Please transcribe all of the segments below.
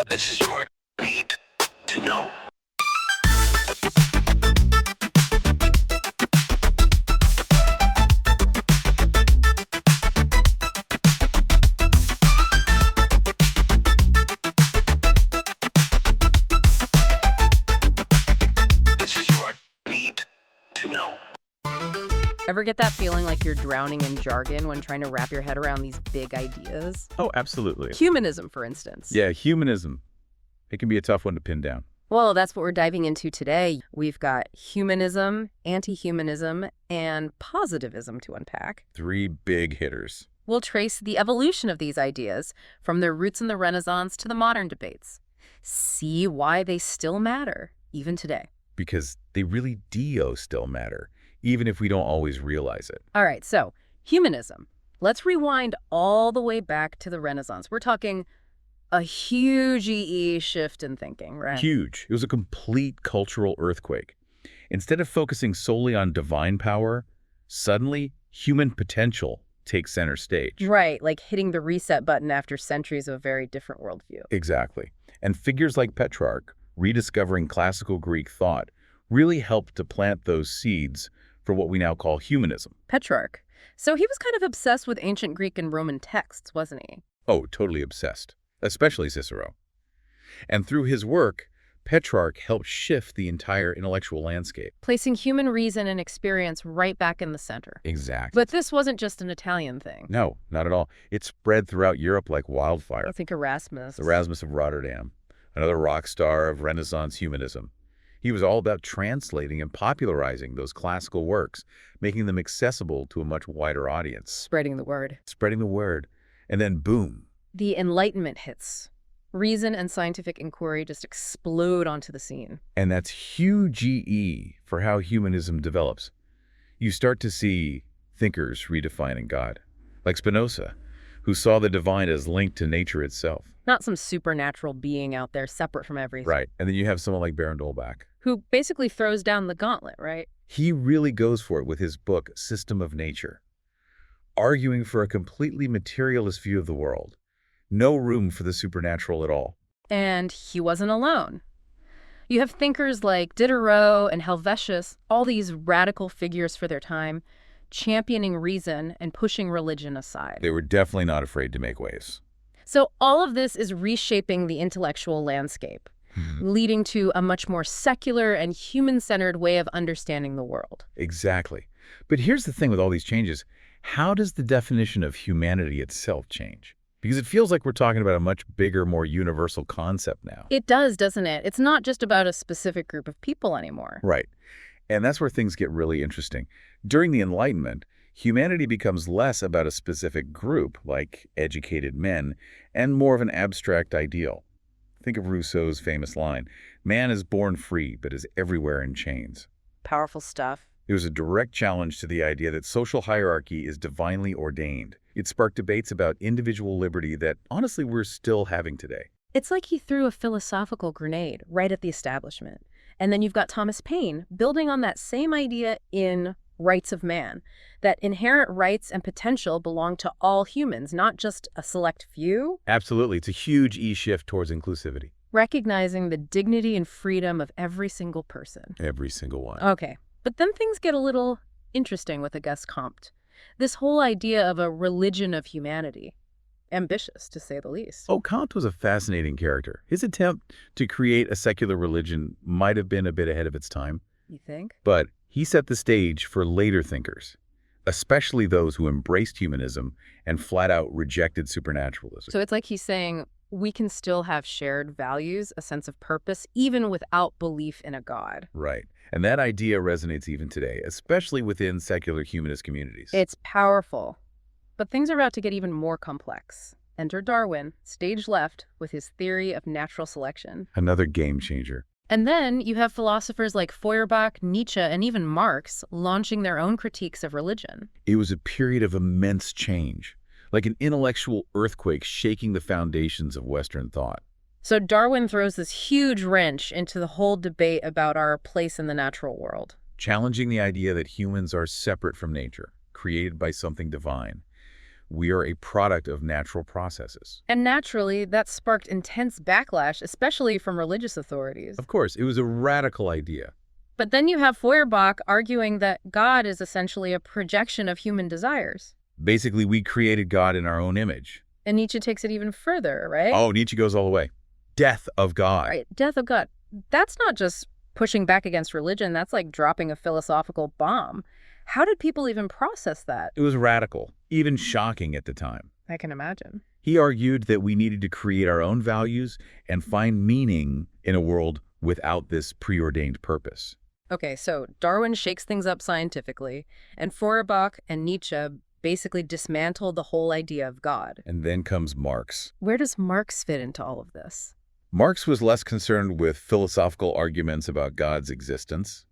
This is your need to know. This is your need to know. Ever get that feeling like you're drowning in jargon when trying to wrap your head around these big ideas? Oh, absolutely. Humanism, for instance. Yeah, humanism. It can be a tough one to pin down. Well, that's what we're diving into today. We've got humanism, anti-humanism, and positivism to unpack. 3 big hitters. We'll trace the evolution of these ideas from their roots in the Renaissance to the modern debates. See why they still matter, even today. Because they really do still matter, even if we don't always realize it. All right, so humanism. Let's rewind all the way back to the Renaissance. We're talking a huge shift in thinking, right? Huge. It was a complete cultural earthquake. Instead of focusing solely on divine power, suddenly human potential takes center stage. Right, like hitting the reset button after centuries of a very different worldview. Exactly. And figures like Petrarch, rediscovering classical Greek thought, really helped to plant those seeds for what we now call humanism. Petrarch. So he was kind of obsessed with ancient Greek and Roman texts, wasn't he? Oh, totally obsessed, especially Cicero. And through his work, Petrarch helped shift the entire intellectual landscape. Placing human reason and experience right back in the center. Exactly. But this wasn't just an Italian thing. No, not at all. It spread throughout Europe like wildfire. I think Erasmus. Erasmus of Rotterdam, another rock star of Renaissance humanism. He was all about translating and popularizing those classical works, making them accessible to a much wider audience. Spreading the word. Spreading the word. And then boom. The Enlightenment hits. Reason and scientific inquiry just explode onto the scene. And that's huge for how humanism develops. You start to see thinkers redefining God, like Spinoza, who saw the divine as linked to nature itself. Not some supernatural being out there separate from everything. Right. And then you have someone like Baron Dolbach, Who basically throws down the gauntlet, right? he really goes for it with his book, System of Nature, arguing for a completely materialist view of the world. No room for the supernatural at all. And he wasn't alone. You have thinkers like Diderot and Helvetius, all these radical figures for their time, championing reason and pushing religion aside. They were definitely not afraid to make waves. So all of this is reshaping the intellectual landscape, leading to a much more secular and human-centered way of understanding the world. Exactly. But here's the thing with all these changes. How does the definition of humanity itself change? Because it feels like we're talking about a much bigger, more universal concept now. It does, doesn't it? It's not just about a specific group of people anymore. Right. And that's where things get really interesting. During the Enlightenment, humanity becomes less about a specific group, like educated men, and more of an abstract ideal. Think of Rousseau's famous line, "Man is born free, but is everywhere in chains." Powerful stuff. It was a direct challenge to the idea that social hierarchy is divinely ordained. It sparked debates about individual liberty that, honestly, we're still having today. It's like he threw a philosophical grenade right at the establishment. And then you've got Thomas Paine building on that same idea in Rights of Man, that inherent rights and potential belong to all humans, not just a select few. Absolutely. It's a huge shift towards inclusivity. Recognizing the dignity and freedom of every single person. Every single one. Okay, but then things get a little interesting with Auguste Comte. This whole idea of a religion of humanity. Ambitious, to say the least. Oh, Kant was a fascinating character. His attempt to create a secular religion might have been a bit ahead of its time. You think? But he set the stage for later thinkers, especially those who embraced humanism and flat-out rejected supernaturalism. So it's like he's saying we can still have shared values, a sense of purpose, even without belief in a god. Right. And that idea resonates even today, especially within secular humanist communities. It's powerful. But things are about to get even more complex. Enter Darwin, stage left, with his theory of natural selection. Another game changer. And then you have philosophers like Feuerbach, Nietzsche, and even Marx launching their own critiques of religion. It was a period of immense change, like an intellectual earthquake shaking the foundations of Western thought. So Darwin throws this huge wrench into the whole debate about our place in the natural world. Challenging the idea that humans are separate from nature, created by something divine. We are a product of natural processes. And naturally, that sparked intense backlash, especially from religious authorities. Of course, it was a radical idea. But then you have Feuerbach arguing that God is essentially a projection of human desires. Basically, we created God in our own image. And Nietzsche takes it even further, right? Oh, Nietzsche goes all the way. Death of God. Right, death of God. That's not just pushing back against religion, that's like dropping a philosophical bomb. How did people even process that? It was radical, even shocking at the time. I can imagine. He argued that we needed to create our own values and find meaning in a world without this preordained purpose. Okay, so Darwin shakes things up scientifically, and Feuerbach and Nietzsche basically dismantle the whole idea of God. And then comes Marx. Where does Marx fit into all of this? Marx was less concerned with philosophical arguments about God's existence.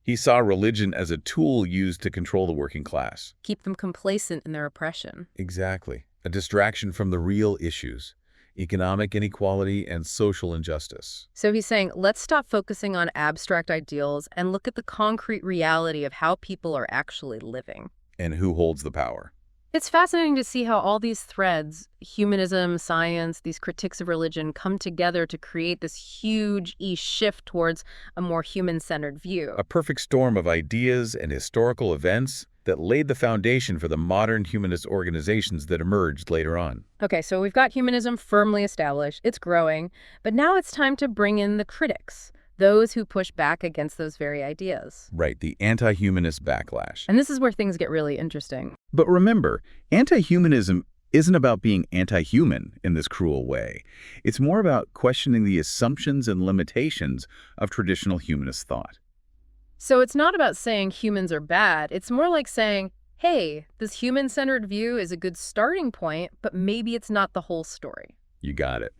He saw religion as a tool used to control the working class. Keep them complacent in their oppression. Exactly. A distraction from the real issues: economic inequality and social injustice. So he's saying, let's stop focusing on abstract ideals and look at the concrete reality of how people are actually living. And who holds the power? It's fascinating to see how all these threads, humanism, science, these critiques of religion, come together to create this huge shift towards a more human-centered view. A perfect storm of ideas and historical events that laid the foundation for the modern humanist organizations that emerged later on. Okay, so we've got humanism firmly established, it's growing, but now it's time to bring in the critics, those who push back against those very ideas. Right, the anti-humanist backlash. And this is where things get really interesting. But remember, anti-humanism isn't about being anti-human in this cruel way. It's more about questioning the assumptions and limitations of traditional humanist thought. So it's not about saying humans are bad. It's more like saying, hey, this human-centered view is a good starting point, but maybe it's not the whole story. You got it.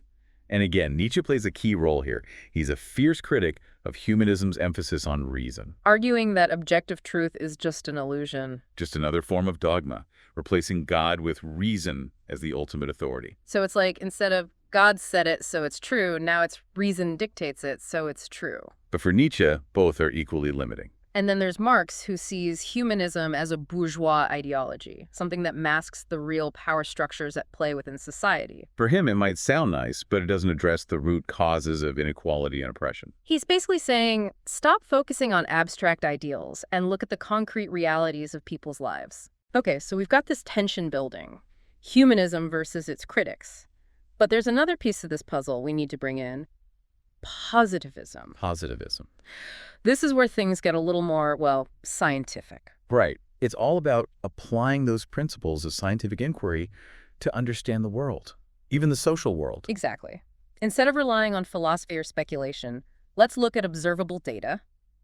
And again, Nietzsche plays a key role here. He's a fierce critic of humanism's emphasis on reason. Arguing that objective truth is just an illusion. Just another form of dogma, replacing God with reason as the ultimate authority. So it's like, instead of God said it, so it's true, now it's reason dictates it, so it's true. But for Nietzsche, both are equally limiting. And then there's Marx, who sees humanism as a bourgeois ideology, something that masks the real power structures at play within society. For him, it might sound nice, but it doesn't address the root causes of inequality and oppression. He's basically saying, stop focusing on abstract ideals and look at the concrete realities of people's lives. Okay, so we've got this tension building, humanism versus its critics. But there's another piece of this puzzle we need to bring in: positivism. Positivism. This is where things get a little more, well, scientific. Right. It's all about applying those principles of scientific inquiry to understand the world, even the social world. Exactly. Instead of relying on philosophy or speculation, let's look at observable data,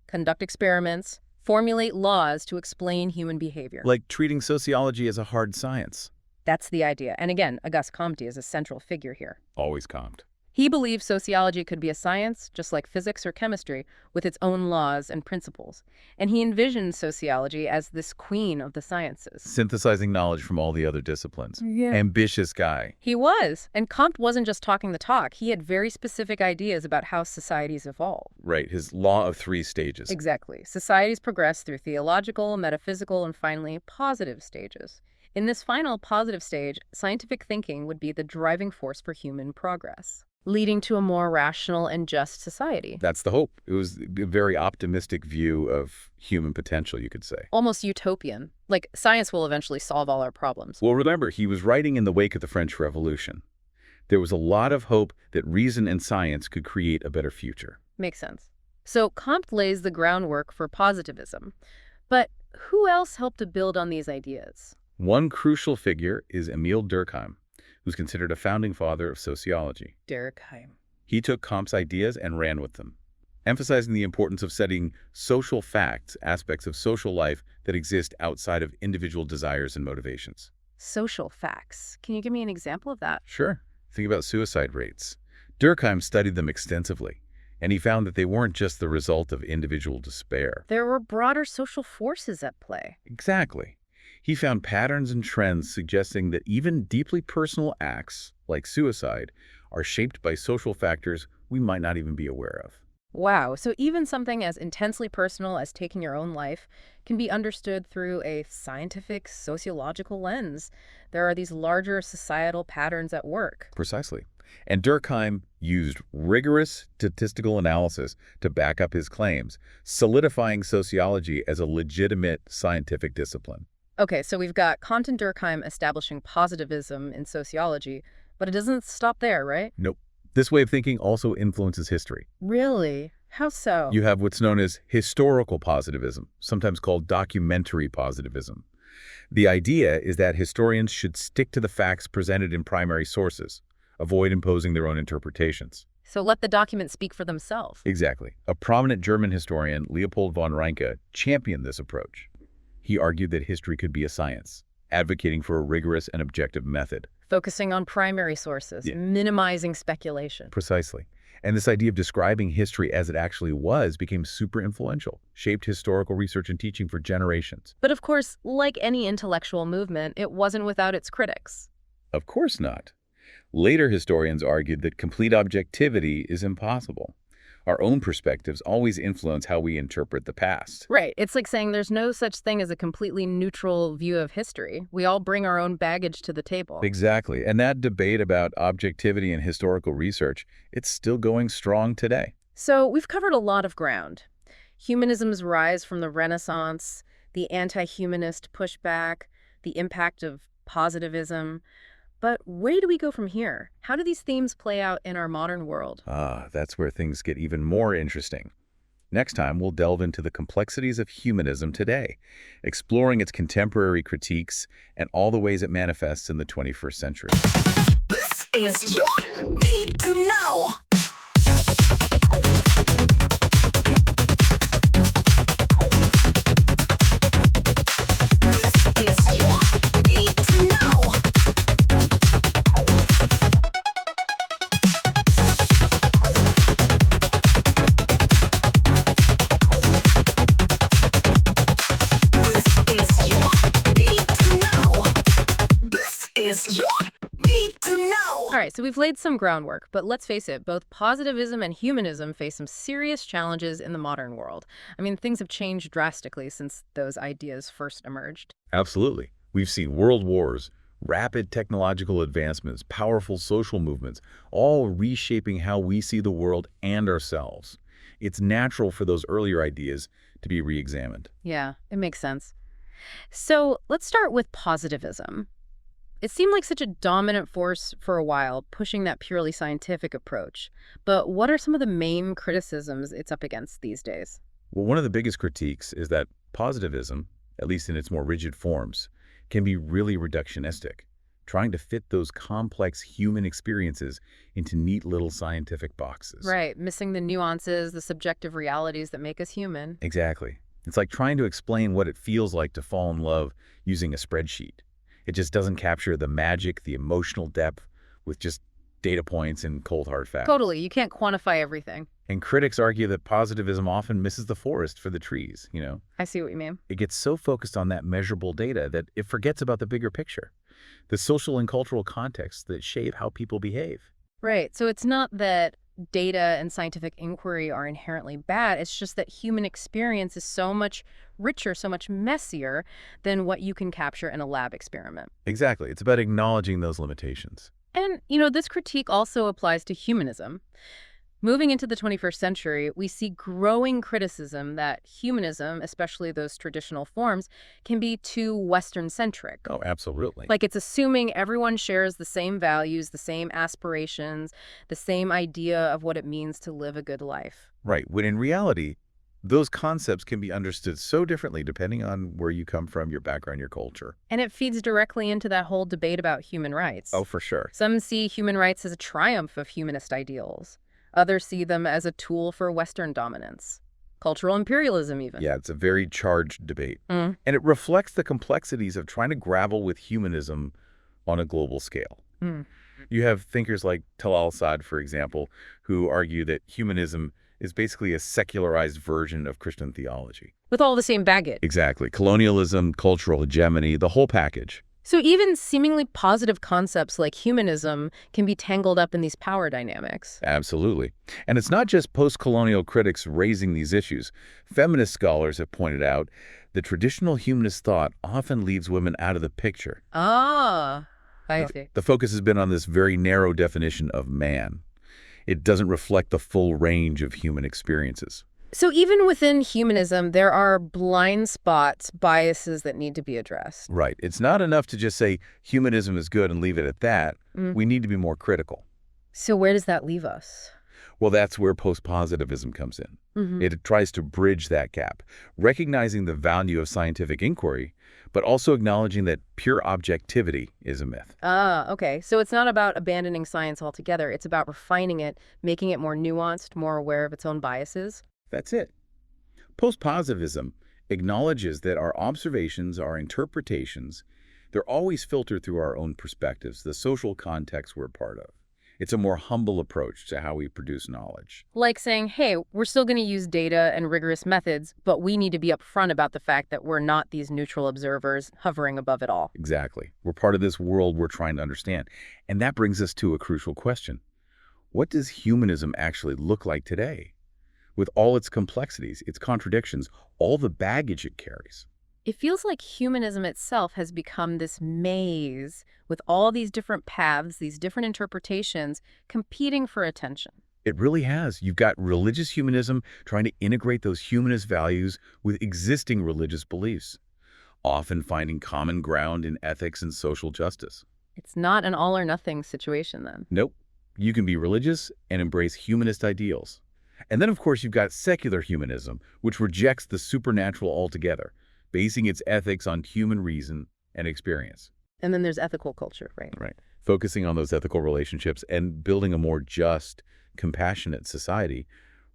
conduct experiments, formulate laws to explain human behavior. Like treating sociology as a hard science. That's the idea. And again, Auguste Comte is a central figure here. Always Comte. He believed sociology could be a science, just like physics or chemistry, with its own laws and principles. And he envisioned sociology as this queen of the sciences. Synthesizing knowledge from all the other disciplines. Yeah. Ambitious guy. He was. And Comte wasn't just talking the talk. He had very specific ideas about how societies evolve. Right. His law of three stages. Exactly. Societies progress through theological, metaphysical, and finally, positive stages. In this final positive stage, scientific thinking would be the driving force for human progress, leading to a more rational and just society. That's the hope. It was a very optimistic view of human potential, you could say. Almost utopian. Like, science will eventually solve all our problems. Well, remember, he was writing in the wake of the French Revolution. There was a lot of hope that reason and science could create a better future. Makes sense. So Comte lays the groundwork for positivism. But who else helped to build on these ideas? One crucial figure is Emile Durkheim, who's considered a founding father of sociology. Durkheim. He took Comte's ideas and ran with them, emphasizing the importance of studying social facts, aspects of social life that exist outside of individual desires and motivations. Social facts. Can you give me an example of that? Sure. Think about suicide rates. Durkheim studied them extensively, and he found that they weren't just the result of individual despair. There were broader social forces at play. Exactly. He found patterns and trends suggesting that even deeply personal acts, like suicide, are shaped by social factors we might not even be aware of. Wow, so even something as intensely personal as taking your own life can be understood through a scientific, sociological lens. There are these larger societal patterns at work. Precisely. And Durkheim used rigorous statistical analysis to back up his claims, solidifying sociology as a legitimate scientific discipline. Okay, so we've got Kant and Durkheim establishing positivism in sociology, but it doesn't stop there, right? Nope. This way of thinking also influences history. Really? How so? You have what's known as historical positivism, sometimes called documentary positivism. The idea is that historians should stick to the facts presented in primary sources, avoid imposing their own interpretations. So let the documents speak for themselves. Exactly. A prominent German historian, Leopold von Ranke, championed this approach. He argued that history could be a science, advocating for a rigorous and objective method. Focusing on primary sources, Yeah. minimizing speculation. Precisely. And this idea of describing history as it actually was became super influential, shaped historical research and teaching for generations. But of course, like any intellectual movement, it wasn't without its critics. Of course not. Later historians argued that complete objectivity is impossible. Our own perspectives always influence how we interpret the past. Right. It's like saying there's no such thing as a completely neutral view of history. We all bring our own baggage to the table. Exactly. And that debate about objectivity in historical research, it's still going strong today. So we've covered a lot of ground. Humanism's rise from the Renaissance, the anti-humanist pushback, the impact of positivism. But where do we go from here? How do these themes play out in our modern world? That's where things get even more interesting. Next time, we'll delve into the complexities of humanism today, exploring its contemporary critiques and all the ways it manifests in the 21st century. This is what you need to know. This is what you need to know. All right, so we've laid some groundwork, but let's face it, both positivism and humanism face some serious challenges in the modern world. I mean, things have changed drastically since those ideas first emerged. Absolutely. We've seen world wars, rapid technological advancements, powerful social movements, all reshaping how we see the world and ourselves. It's natural for those earlier ideas to be re-examined. Yeah, it makes sense. So let's start with positivism. It seemed like such a dominant force for a while, pushing that purely scientific approach. But what are some of the main criticisms it's up against these days? Well, one of the biggest critiques is that positivism, at least in its more rigid forms, can be really reductionistic, trying to fit those complex human experiences into neat little scientific boxes. Right, missing the nuances, the subjective realities that make us human. Exactly. It's like trying to explain what it feels like to fall in love using a spreadsheet. It just doesn't capture the magic, the emotional depth with just data points and cold hard facts. Totally, you can't quantify everything. And critics argue that positivism often misses the forest for the trees, you know? I see what you mean. It gets so focused on that measurable data that it forgets about the bigger picture, the social and cultural contexts that shape how people behave. Right, so it's not that data and scientific inquiry are inherently bad. It's just that human experience is so much richer, so much messier than what you can capture in a lab experiment. Exactly. It's about acknowledging those limitations. And, this critique also applies to humanism. Moving into the 21st century, we see growing criticism that humanism, especially those traditional forms, can be too Western-centric. Oh, absolutely. Like it's assuming everyone shares the same values, the same aspirations, the same idea of what it means to live a good life. Right, when in reality, those concepts can be understood so differently depending on where you come from, your background, your culture. And it feeds directly into that whole debate about human rights. Oh, for sure. Some see human rights as a triumph of humanist ideals. Others see them as a tool for Western dominance. Cultural imperialism, even. Yeah, it's a very charged debate. Mm. And it reflects the complexities of trying to grapple with humanism on a global scale. Mm. You have thinkers like Talal Saad, for example, who argue that humanism is basically a secularized version of Christian theology. With all the same baggage. Exactly. Colonialism, cultural hegemony, the whole package. So even seemingly positive concepts like humanism can be tangled up in these power dynamics. Absolutely. And it's not just post-colonial critics raising these issues. Feminist scholars have pointed out that traditional humanist thought often leaves women out of the picture. Ah, I see. The focus has been on this very narrow definition of man. It doesn't reflect the full range of human experiences. So even within humanism, there are blind spots, biases that need to be addressed. Right. It's not enough to just say humanism is good and leave it at that. Mm. We need to be more critical. So where does that leave us? Well, that's where post-positivism comes in. It tries to bridge that gap, recognizing the value of scientific inquiry, but also acknowledging that pure objectivity is a myth. Ah, okay. So it's not about abandoning science altogether. It's about refining it, making it more nuanced, more aware of its own biases. That's it. Post-positivism acknowledges that our observations, our interpretations, they're always filtered through our own perspectives, the social context we're part of. It's a more humble approach to how we produce knowledge. Like saying, hey, we're still going to use data and rigorous methods, but we need to be upfront about the fact that we're not these neutral observers hovering above it all. Exactly. We're part of this world we're trying to understand. And that brings us to a crucial question. What does humanism actually look like today? With all its complexities, its contradictions, all the baggage it carries. It feels like humanism itself has become this maze with all these different paths, these different interpretations, competing for attention. It really has. You've got religious humanism trying to integrate those humanist values with existing religious beliefs, often finding common ground in ethics and social justice. It's not an all-or-nothing situation, then. Nope. You can be religious and embrace humanist ideals. And then, of course, you've got secular humanism, which rejects the supernatural altogether, basing its ethics on human reason and experience. And then there's ethical culture, right? Right. Focusing on those ethical relationships and building a more just, compassionate society,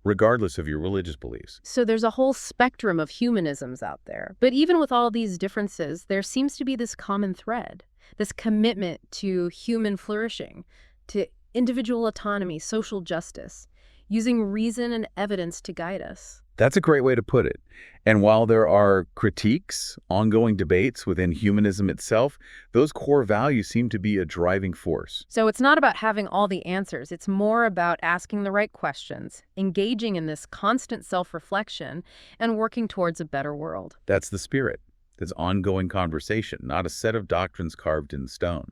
regardless of your religious beliefs. So there's a whole spectrum of humanisms out there. But even with all these differences, there seems to be this common thread, this commitment to human flourishing, to individual autonomy, social justice, using reason and evidence to guide us. That's a great way to put it. And while there are critiques, ongoing debates within humanism itself, those core values seem to be a driving force. So it's not about having all the answers. It's more about asking the right questions, engaging in this constant self-reflection, and working towards a better world. That's the spirit. This ongoing conversation, not a set of doctrines carved in stone.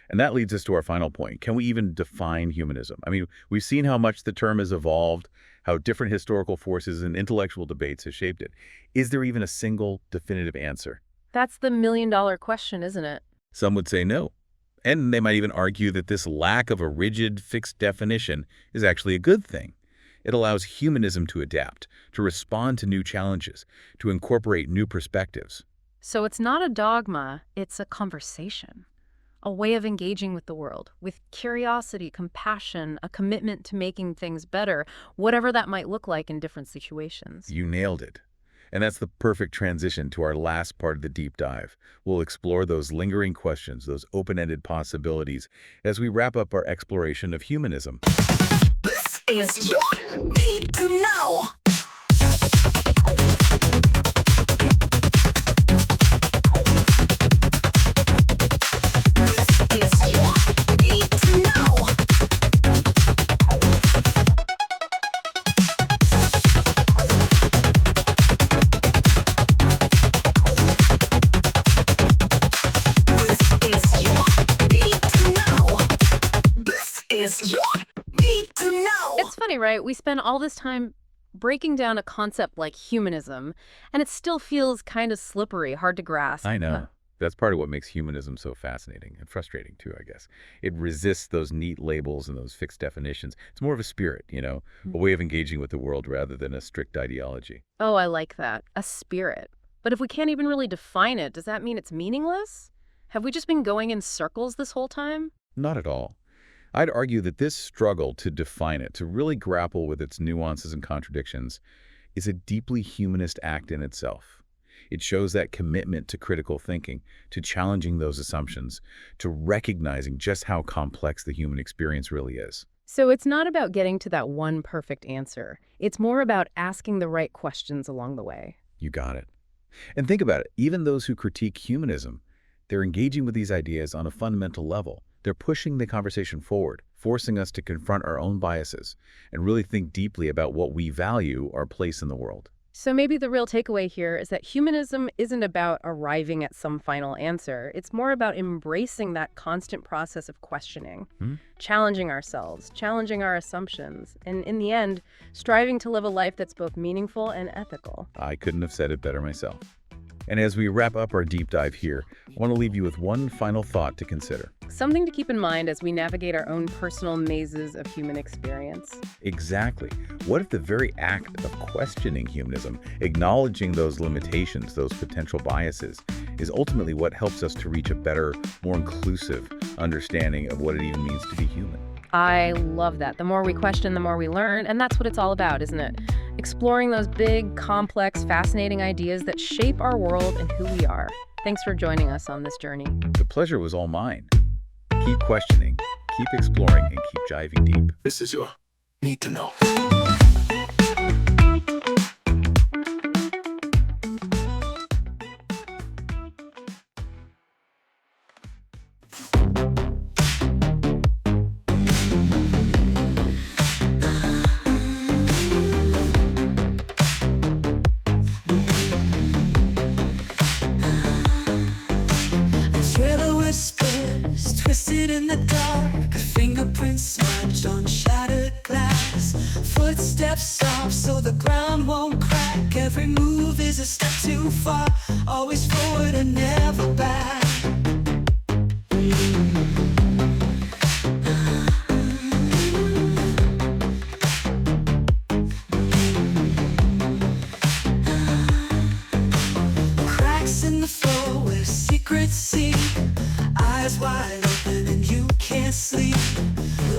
And that leads us to our final point. Can we even define humanism? I mean, we've seen how much the term has evolved, how different historical forces and intellectual debates have shaped it. Is there even a single definitive answer? That's the million-dollar question, isn't it? Some would say no. And they might even argue that this lack of a rigid, fixed definition is actually a good thing. It allows humanism to adapt, to respond to new challenges, to incorporate new perspectives. So it's not a dogma, it's a conversation. A way of engaging with the world, with curiosity, compassion, a commitment to making things better, whatever that might look like in different situations. You nailed it. And that's the perfect transition to our last part of the deep dive. We'll explore those lingering questions, those open-ended possibilities, as we wrap up our exploration of humanism. This is your need to know. It's funny, right? We spend all this time breaking down a concept like humanism, and it still feels kind of slippery, hard to grasp. I know. That's part of what makes humanism so fascinating and frustrating, too, I guess. It resists those neat labels and those fixed definitions. It's more of a spirit, a way of engaging with the world rather than a strict ideology. Oh, I like that. A spirit. But if we can't even really define it, does that mean it's meaningless? Have we just been going in circles this whole time? Not at all. I'd argue that this struggle to define it, to really grapple with its nuances and contradictions, is a deeply humanist act in itself. It shows that commitment to critical thinking, to challenging those assumptions, to recognizing just how complex the human experience really is. So it's not about getting to that one perfect answer. It's more about asking the right questions along the way. You got it. And think about it. Even those who critique humanism, They're engaging with these ideas on a fundamental level. They're pushing the conversation forward, forcing us to confront our own biases and really think deeply about what we value, our place in the world. So maybe the real takeaway here is that humanism isn't about arriving at some final answer. It's more about embracing that constant process of questioning, challenging ourselves, challenging our assumptions, and in the end, striving to live a life that's both meaningful and ethical. I couldn't have said it better myself. And as we wrap up our deep dive here, I want to leave you with one final thought to consider. Something to keep in mind as we navigate our own personal mazes of human experience. Exactly. What if the very act of questioning humanism, acknowledging those limitations, those potential biases, is ultimately what helps us to reach a better, more inclusive understanding of what it even means to be human? I love that. The more we question, the more we learn, and that's what it's all about, isn't it? Exploring those big, complex, fascinating ideas that shape our world and who we are. Thanks for joining us on this journey. The pleasure was all mine. Keep questioning, keep exploring, and keep diving deep. This is your need to know. Twisted in the dark, fingerprints smudged on shattered glass. Footsteps soft so the ground won't crack. Every move is a step too far. Always forward and never back. Cracks in the floor where secrets sink. Eyes wide open and you can't sleep.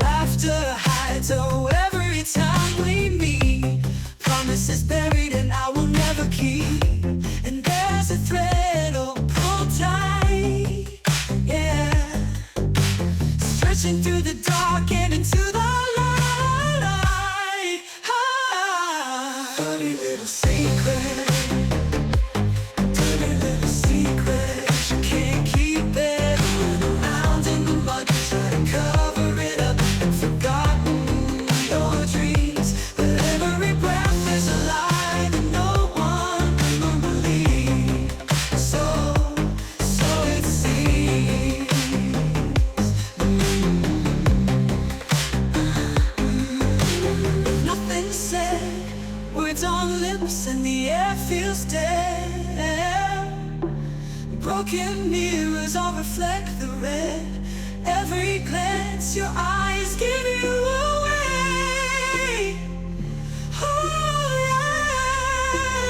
Laughter hides, oh, every time we meet. Promises buried and I will never keep. And there's a thread, oh, pull tight, yeah. Stretching through the dark and into the light. Ah, dirty little secret. Dirty little secret. You can't keep it. And the air feels dead. Broken mirrors all reflect the red. Every glance your eyes give you away. Oh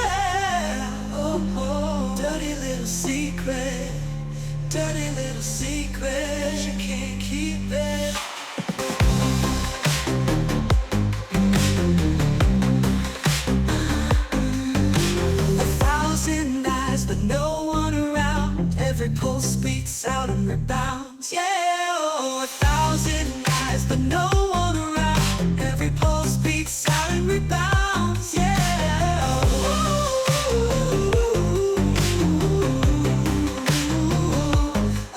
yeah. Oh, oh. Dirty little secret. Dirty little secret. You can't keep it. But no one around. Every pulse beats out and rebounds. Yeah, oh, 1,000 eyes, but no one around. Every pulse beats out and rebounds. Yeah, oh,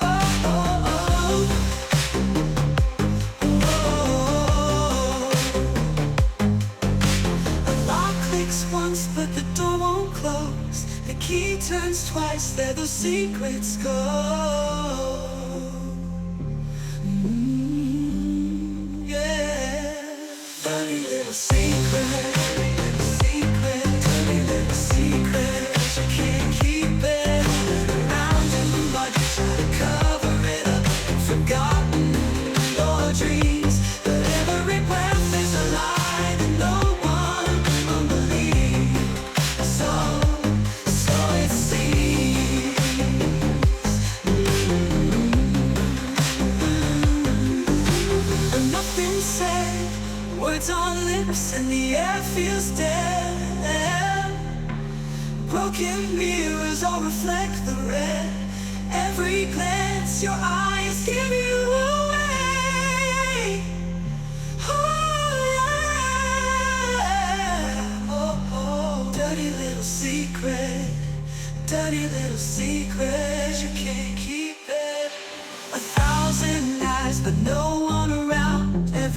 oh, oh, oh. A lock clicks once, but the door won't close. The key turns twice, there those secrets go. Yeah. Dirty little secret. Dirty little secret. Dirty little secret. You can't keep it. Around in the mud, you try to cover it up. Forgotten your dreams, but every breath is a lie that no one will believe. So it seems. Nothing said, words on lips, and the air feels dead. Broken mirrors all reflect the red. Every glance your eyes give you away. Oh yeah. Oh, oh. Dirty little secret. Dirty little secret. You can't keep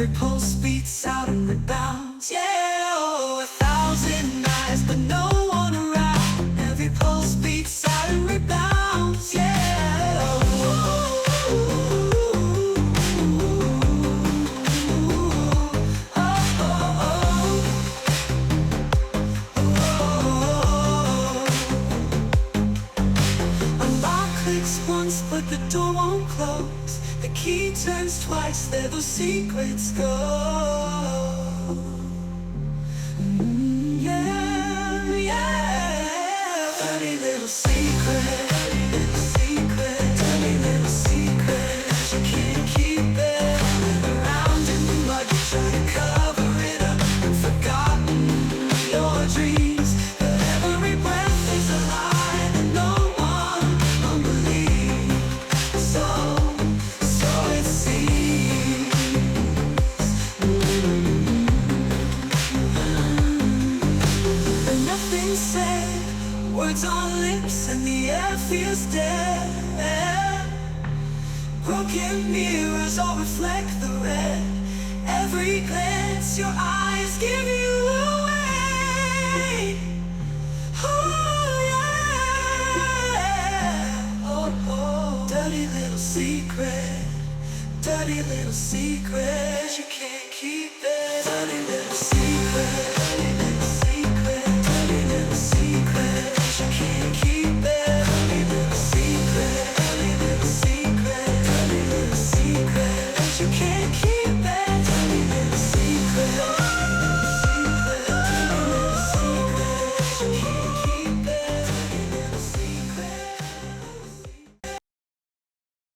Every pulse beats out and rebounds. Yeah, oh, 1,000 eyes, but no one around. Every pulse beats out and rebounds. Yeah, oh, a lock clicks once, but the door won't close. The key turns twice, there those secrets go. Yeah, yeah. Dirty little secret, dirty little secret, dirty little secret. You can't keep it around in the mud. You try to cover it up, forgotten your dreams. But every breath is a lie that no one will believe. So it seems. But nothing said, words on lips, and the air feels dead. Broken mirrors all reflect the red. Every glance, your eyes give you away. Oh, yeah. Oh, oh. Dirty little secret. Dirty little secret. You can't keep it. Dirty little